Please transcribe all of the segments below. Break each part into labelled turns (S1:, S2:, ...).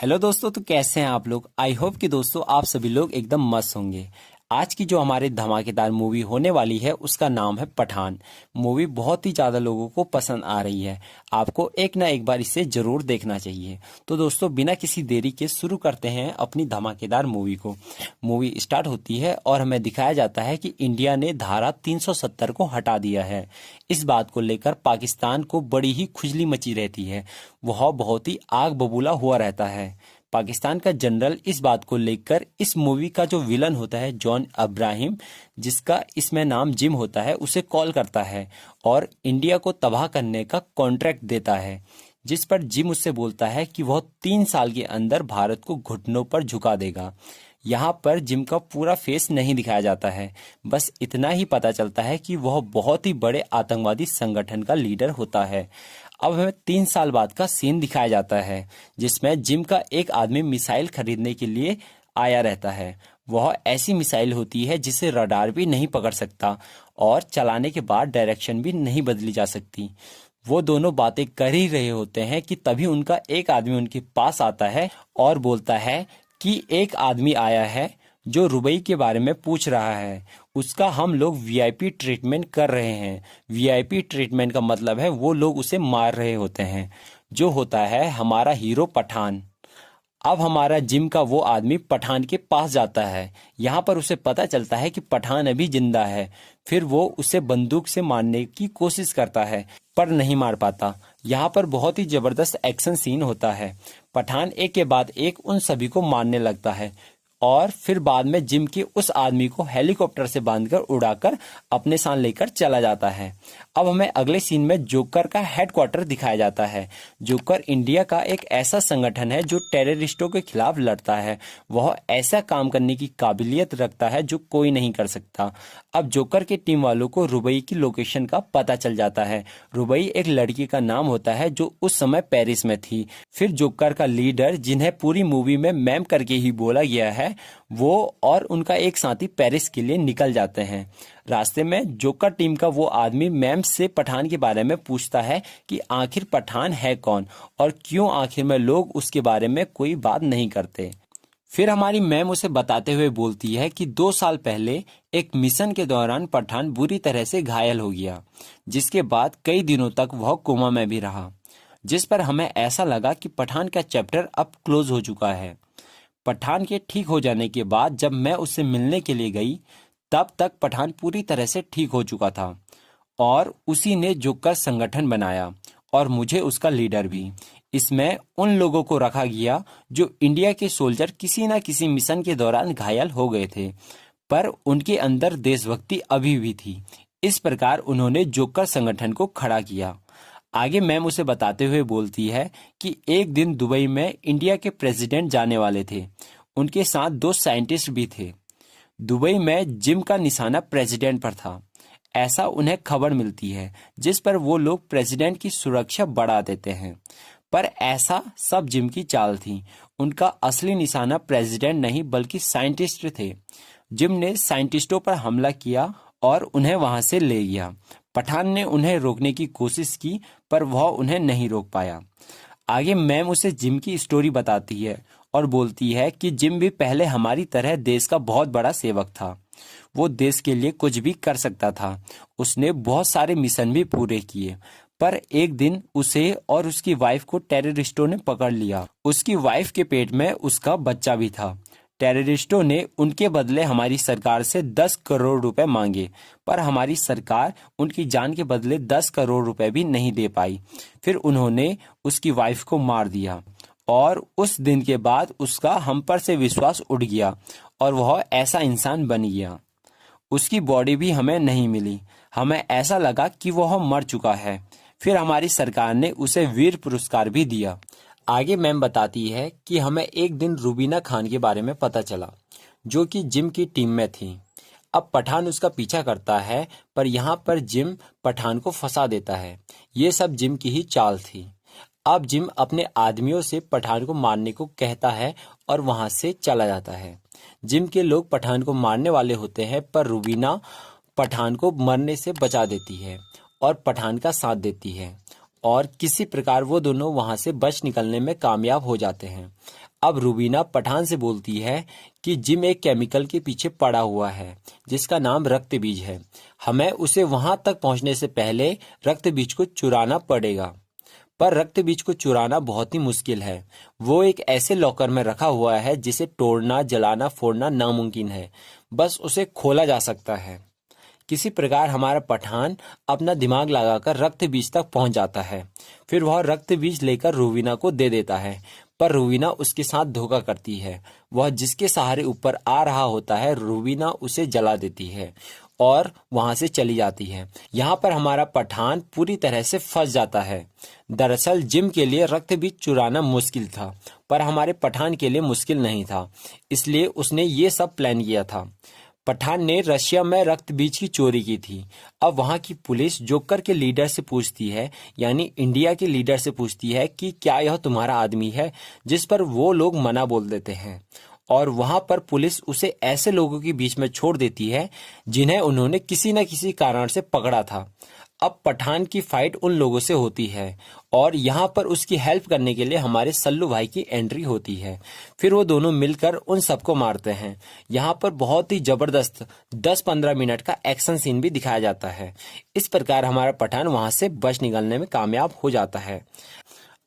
S1: Hello दोस्तों, तो कैसे हैं आप लोग। आई होप कि दोस्तों आप सभी लोग एकदम मस्त होंगे। आज की जो हमारे धमाकेदार मूवी होने वाली है उसका नाम है पठान। मूवी बहुत ही ज़्यादा लोगों को पसंद आ रही है। आपको एक ना एक बार इसे ज़रूर देखना चाहिए। तो दोस्तों बिना किसी देरी के शुरू करते हैं अपनी धमाकेदार मूवी को। मूवी स्टार्ट होती है और हमें दिखाया जाता है कि इंडिया ने धारा 370 को हटा दिया है। इस बात को लेकर पाकिस्तान को बड़ी ही खुजली मची रहती है। वह बहुत ही आग बबूला हुआ रहता है। पाकिस्तान का जनरल इस बात को लेकर इस मूवी का जो विलन होता है जॉन अब्राहिम, जिसका इसमें नाम जिम होता है, उसे कॉल करता है और इंडिया को तबाह करने का कॉन्ट्रैक्ट देता है। जिस पर जिम उससे बोलता है कि वह 3 साल के अंदर भारत को घुटनों पर झुका देगा। यहाँ पर जिम का पूरा फेस नहीं दिखाया जाता है, बस इतना ही पता चलता है कि वह बहुत ही बड़े आतंकवादी संगठन का लीडर होता है। अब हमें 3 साल बाद का सीन दिखाया जाता है जिसमें जिम का एक आदमी मिसाइल खरीदने के लिए आया रहता है। वह ऐसी मिसाइल होती है जिसे रडार भी नहीं पकड़ सकता और चलाने के बाद डायरेक्शन भी नहीं बदली जा सकती। वो दोनों बातें कर ही रहे होते हैं कि तभी उनका एक आदमी उनके पास आता है और बोलता है कि एक आदमी आया है जो रुबई के बारे में पूछ रहा है। उसका हम लोग वीआईपी ट्रीटमेंट कर रहे हैं। वीआईपी ट्रीटमेंट का मतलब है वो लोग उसे मार रहे होते हैं, जो होता है हमारा हीरो पठान। अब हमारा जिम का वो आदमी पठान के पास जाता है। यहाँ पर उसे पता चलता है कि पठान अभी जिंदा है। फिर वो उसे बंदूक से मारने की कोशिश करता है पर नहीं मार पाता। यहाँ पर बहुत ही जबरदस्त एक्शन सीन होता है। पठान एक के बाद एक उन सभी को मारने लगता है और फिर बाद में जिम के उस आदमी को हेलीकॉप्टर से बांधकर उड़ाकर अपने साथ लेकर चला जाता है। अब हमें अगले सीन में जोकर का हेडक्वार्टर दिखाया जाता है। जोकर इंडिया का एक ऐसा संगठन है जो टेररिस्टों के खिलाफ लड़ता है। वह ऐसा काम करने की काबिलियत रखता है जो कोई नहीं कर सकता। अब जोकर के टीम वालों को रुबई की लोकेशन का पता चल जाता है। रुबई एक लड़की का नाम होता है जो उस समय पेरिस में थी। फिर जोकर का लीडर, जिन्हें पूरी मूवी में मैम करके ही बोला गया है, वो और उनका एक साथी पेरिस के लिए निकल जाते हैं। रास्ते में जोकर टीम का वो आदमी मैम से पठान के बारे में पूछता है कि आखिर पठान है कौन और क्यों आखिर में लोग उसके बारे में कोई बात नहीं करते। फिर हमारी मैम उसे बताते हुए बोलती है कि 2 साल पहले एक मिशन के दौरान पठान बुरी तरह से घायल हो गया, जिसके बाद कई दिनों तक वह कोमा में भी रहा। जिस पर हमें ऐसा लगा कि पठान का चैप्टर अब क्लोज हो चुका है। पठान के ठीक हो जाने के बाद जब मैं उससे मिलने के लिए गई, तब तक पठान पूरी तरह से ठीक हो चुका था और उसी ने जोकर संगठन बनाया और मुझे उसका लीडर भी। इसमें उन लोगों को रखा गया जो इंडिया के सोल्जर किसी न किसी मिशन के दौरान घायल हो गए थे, पर उनके अंदर देशभक्ति अभी भी थी। इस प्रकार उन्होंने जोकर संगठन को खड़ा किया। आगे मैम उसे बताते हुए बोलती है कि एक दिन दुबई में इंडिया के प्रेसिडेंट जाने वाले थे। उनके साथ 2 साइंटिस्ट भी थे। दुबई में जिम का निशाना प्रेसिडेंट पर था, ऐसा उन्हें खबर मिलती है, जिस पर वो लोग प्रेसिडेंट की सुरक्षा बढ़ा देते हैं। पर ऐसा सब जिम की चाल थी। उनका असली निशाना प्रेसिडेंट नहीं बल्कि साइंटिस्ट थे। जिम ने साइंटिस्टों पर हमला किया और उन्हें वहां से ले गया। पठान ने उन्हें रोकने की कोशिश की पर वह उन्हें नहीं रोक पाया। आगे मैम उसे जिम की स्टोरी बताती है और बोलती है कि जिम भी पहले हमारी तरह देश का बहुत बड़ा सेवक था। वो देश के लिए कुछ भी कर सकता था। उसने बहुत सारे मिशन भी पूरे किए, पर एक दिन उसे और उसकी वाइफ को टेररिस्टों ने पकड़ लिया। उसकी वाइफ के पेट में उसका बच्चा भी था। टेररिस्टों ने उनके बदले हमारी सरकार से 10 करोड़ रुपए मांगे, पर हमारी सरकार उनकी जान के बदले 10 करोड़ रुपए भी नहीं दे पाई। फिर उन्होंने उसकी वाइफ को मार दिया और उस दिन के बाद उसका हम पर से विश्वास उठ गया और वह ऐसा इंसान बन गया। उसकी बॉडी भी हमें नहीं मिली। हमें ऐसा लगा कि वह मर चुका है। फिर हमारी सरकार ने उसे वीर पुरस्कार भी दिया। आगे मैम बताती है कि हमें एक दिन रूबीना खान के बारे में पता चला, जो कि जिम की टीम में थी। अब पठान उसका पीछा करता है, पर यहाँ पर जिम पठान को फंसा देता है। ये सब जिम की ही चाल थी। अब जिम अपने आदमियों से पठान को मारने को कहता है और वहां से चला जाता है। जिम के लोग पठान को मारने वाले होते हैं, पर रूबीना पठान को मरने से बचा देती है और पठान का साथ देती है और किसी प्रकार वो दोनों वहां से बच निकलने में कामयाब हो जाते हैं। अब रूबीना पठान से बोलती है कि जिम एक केमिकल के पीछे पड़ा हुआ है जिसका नाम रक्त बीज है। हमें उसे वहां तक पहुंचने से पहले रक्त बीज को चुराना पड़ेगा। पर रक्त बीज को चुराना बहुत ही मुश्किल है। वो एक ऐसे लॉकर में रखा हुआ है जिसे तोड़ना, जलाना, फोड़ना नामुमकिन है। बस उसे खोला जा सकता है। किसी प्रकार हमारा पठान अपना दिमाग लगाकर रक्त बीज तक पहुंच जाता है। फिर वह रक्त बीज लेकर रूबीना को दे देता है। पर रूबीना उसके साथ धोखा करती है। वह जिसके सहारे ऊपर आ रहा होता है, रूबीना उसे जला देती है और वहां से चली जाती है। यहाँ पर हमारा पठान पूरी तरह से फंस जाता है। दरअसल जिम के लिए रक्त बीज चुराना मुश्किल था, पर हमारे पठान के लिए मुश्किल नहीं था, इसलिए उसने ये सब प्लान किया था। पठान ने रशिया में रक्त बीज की चोरी की थी। अब वहां की पुलिस जोकर के लीडर से पूछती है, यानी इंडिया के लीडर से पूछती है कि क्या यह तुम्हारा आदमी है, जिस पर वो लोग मना बोल देते हैं और वहां पर पुलिस उसे ऐसे लोगों के बीच में छोड़ देती है जिन्हें उन्होंने किसी न किसी कारण से पकड़ा था। अब पठान की फाइट उन लोगों से होती है और यहाँ पर उसकी हेल्प करने के लिए हमारे सल्लू भाई की एंट्री होती है। फिर वो दोनों मिलकर उन सबको मारते हैं। यहाँ पर बहुत ही जबरदस्त 10-15 मिनट का एक्शन सीन भी दिखाया जाता है। इस प्रकार हमारा पठान वहां से बच निकलने में कामयाब हो जाता है।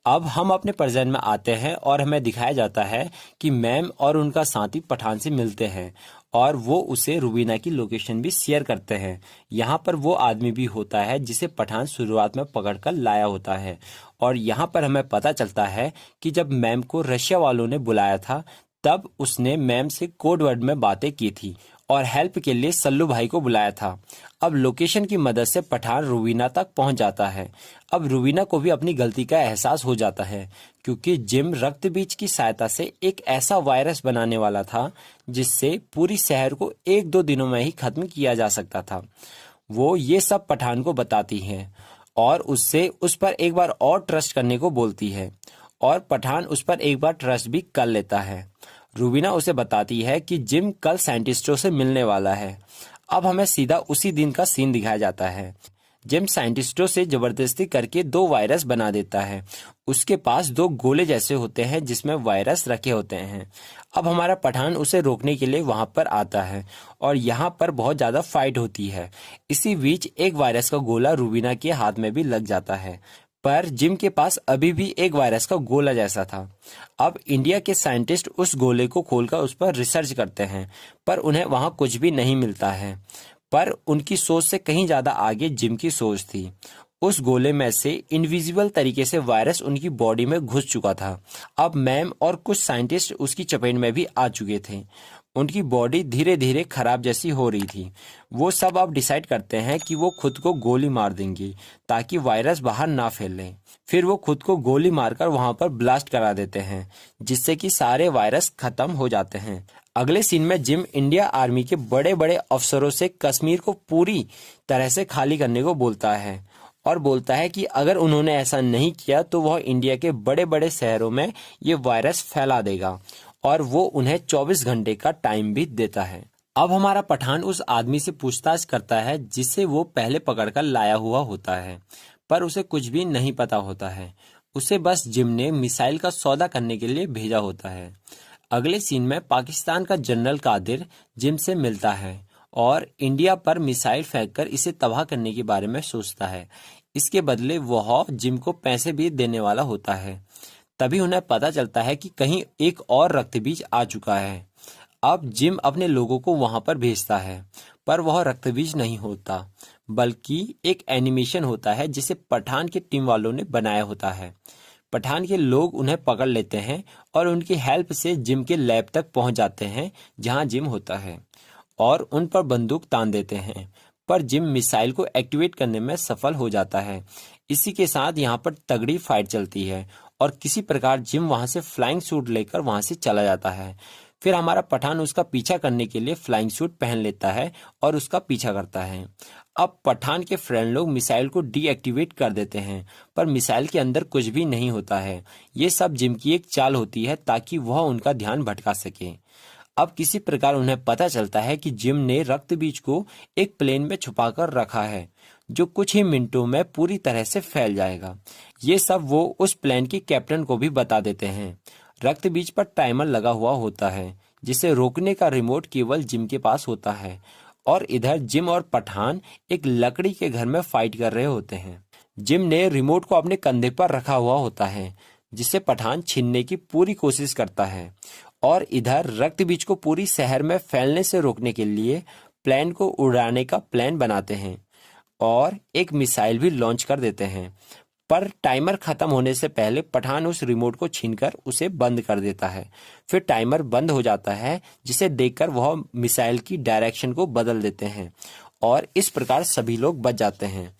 S1: अब हम अपने प्रेजेंट में आते हैं और हमें दिखाया जाता है कि मैम और उनका साथी पठान से मिलते हैं और वो उसे रूबीना की लोकेशन भी शेयर करते हैं। यहाँ पर वो आदमी भी होता है जिसे पठान शुरुआत में पकड़कर लाया होता है और यहाँ पर हमें पता चलता है कि जब मैम को रशिया वालों ने बुलाया था तब उसने मैम से कोड वर्ड में बातें की थी और हेल्प के लिए सल्लू भाई को बुलाया था। अब लोकेशन की मदद से पठान रूबीना तक पहुंच जाता है। अब रूबीना को भी अपनी गलती का एहसास हो जाता है क्योंकि जिम रक्त बीज की सहायता से एक ऐसा वायरस बनाने वाला था जिससे पूरी शहर को 1-2 दिनों में ही खत्म किया जा सकता था। वो ये सब पठान को बताती है और उससे उस पर एक बार और ट्रस्ट करने को बोलती है और पठान उस पर एक बार ट्रस्ट भी कर लेता है। रूबीना उसे बताती है कि जिम कल साइंटिस्टों से मिलने वाला है। अब हमें सीधा उसी दिन का सीन दिखाया जाता है। जिम साइंटिस्टों से जबरदस्ती करके 2 वायरस बना देता है। उसके पास 2 गोले जैसे होते हैं जिसमें वायरस रखे होते हैं। अब हमारा पठान उसे रोकने के लिए वहां पर आता है और यहाँ पर बहुत ज्यादा फाइट होती है। इसी बीच एक वायरस का गोला रूबीना के हाथ में भी लग जाता है, पर जिम के पास अभी भी एक वायरस का गोला जैसा था। अब इंडिया के साइंटिस्ट उस गोले को खोलकर उस पर रिसर्च करते हैं, पर उन्हें वहां कुछ भी नहीं मिलता है। पर उनकी सोच से कहीं ज्यादा आगे जिम की सोच थी। उस गोले में से इनविजिबल तरीके से वायरस उनकी बॉडी में घुस चुका था। अब मैम और कुछ साइंटिस्ट उसकी चपेट में भी आ चुके थे। उनकी बॉडी धीरे धीरे खराब जैसी हो रही थी। वो सब अब डिसाइड करते हैं कि वो खुद को गोली मार देंगे ताकि वायरस बाहर ना फैले। फिर वो खुद को गोली मारकर वहां पर ब्लास्ट करा देते हैं जिससे कि सारे वायरस खत्म हो जाते हैं। अगले सीन में जिम इंडिया आर्मी के बड़े बड़े अफसरों से कश्मीर को पूरी तरह से खाली करने को बोलता है और बोलता है कि अगर उन्होंने ऐसा नहीं किया तो वह इंडिया के बड़े बड़े शहरों में ये वायरस फैला देगा और वो उन्हें 24 घंटे का टाइम भी देता है। अब हमारा पठान उस आदमी से पूछताछ करता है जिसे वो पहले पकड़कर लाया हुआ होता है, पर उसे कुछ भी नहीं पता होता है। उसे बस जिम ने मिसाइल का सौदा करने के लिए भेजा होता है। अगले सीन में पाकिस्तान का जनरल कादिर जिम से मिलता है और इंडिया पर मिसाइल फेंककर इसे तबाह करने के बारे में सोचता है। इसके बदले वह जिम को पैसे भी देने वाला होता है। तभी उन्हें पता चलता है कि कहीं एक और रक्त बीज आ चुका है। अब जिम अपने लोगों को वहां पर भेजता है, पर वह रक्त बीज नहीं होता बल्कि एक एनिमेशन होता है जिसे पठान की टीम वालों ने बनाया होता है। पठान के लोग उन्हें पकड़ लेते हैं और उनकी हेल्प से जिम के लैब तक पहुंच जाते हैं जहां जिम होता है और उन पर बंदूक तान देते हैं, पर जिम मिसाइल को एक्टिवेट करने में सफल हो जाता है। इसी के साथ यहाँ पर तगड़ी फाइट चलती है और किसी प्रकार जिम वहां से फ्लाइंग सूट लेकर वहां से चला जाता है। फिर हमारा पठान उसका पीछा करने के लिए फ्लाइंग सूट पहन लेता है और उसका पीछा करता है। अब पठान के फ्रेंड लोग मिसाइल को डीएक्टिवेट कर देते हैं, पर मिसाइल के अंदर कुछ भी नहीं होता है। ये सब जिम की एक चाल होती है ताकि वह उनका ध्यान भटका सके। अब किसी प्रकार उन्हें पता चलता है कि जिम ने रक्त बीज को एक प्लेन में छुपाकर रखा है जो कुछ ही मिनटों में पूरी तरह से फैल जाएगा। ये सब वो उस प्लेन के कैप्टन को भी बता देते हैं। रक्त बीज पर टाइमर लगा हुआ होता है जिसे रोकने का रिमोट केवल जिम के पास होता है। और इधर जिम और पठान एक लकड़ी के घर में फाइट कर रहे होते हैं। जिम ने रिमोट को अपने कंधे पर रखा हुआ होता है जिसे पठान छीनने की पूरी कोशिश करता है। और इधर रक्त बीज को पूरी शहर में फैलने से रोकने के लिए प्लेन को उड़ाने का प्लान बनाते हैं और एक मिसाइल भी लॉन्च कर देते हैं। पर टाइमर खत्म होने से पहले पठान उस रिमोट को छीनकर उसे बंद कर देता है। फिर टाइमर बंद हो जाता है जिसे देखकर वह मिसाइल की डायरेक्शन को बदल देते हैं और इस प्रकार सभी लोग बच जाते हैं।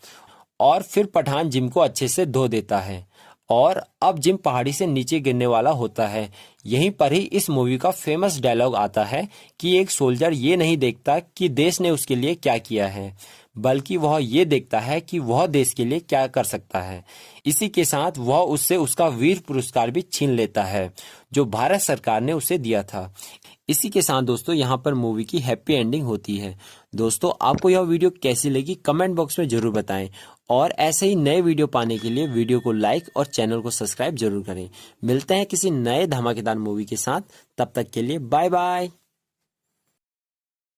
S1: और फिर पठान जिम को अच्छे से धो देता है और अब जिम पहाड़ी से नीचे गिरने वाला होता है। यहीं पर ही इस मूवी का फेमस डायलॉग आता है कि एक सोल्जर ये नहीं देखता कि देश ने उसके लिए क्या किया है, बल्कि वह ये देखता है कि वह देश के लिए क्या कर सकता है। इसी के साथ वह उससे उसका वीर पुरस्कार भी छीन लेता है जो भारत सरकार ने उसे दिया था। इसी के साथ दोस्तों यहाँ पर मूवी की हैप्पी एंडिंग होती है। दोस्तों आपको यह वीडियो कैसी लगी कमेंट बॉक्स में जरूर बताएं और ऐसे ही नए वीडियो पाने के लिए वीडियो को लाइक और चैनल को सब्सक्राइब जरूर करें। मिलते हैं किसी नए धमाकेदार मूवी के साथ, तब तक के लिए बाय बाय।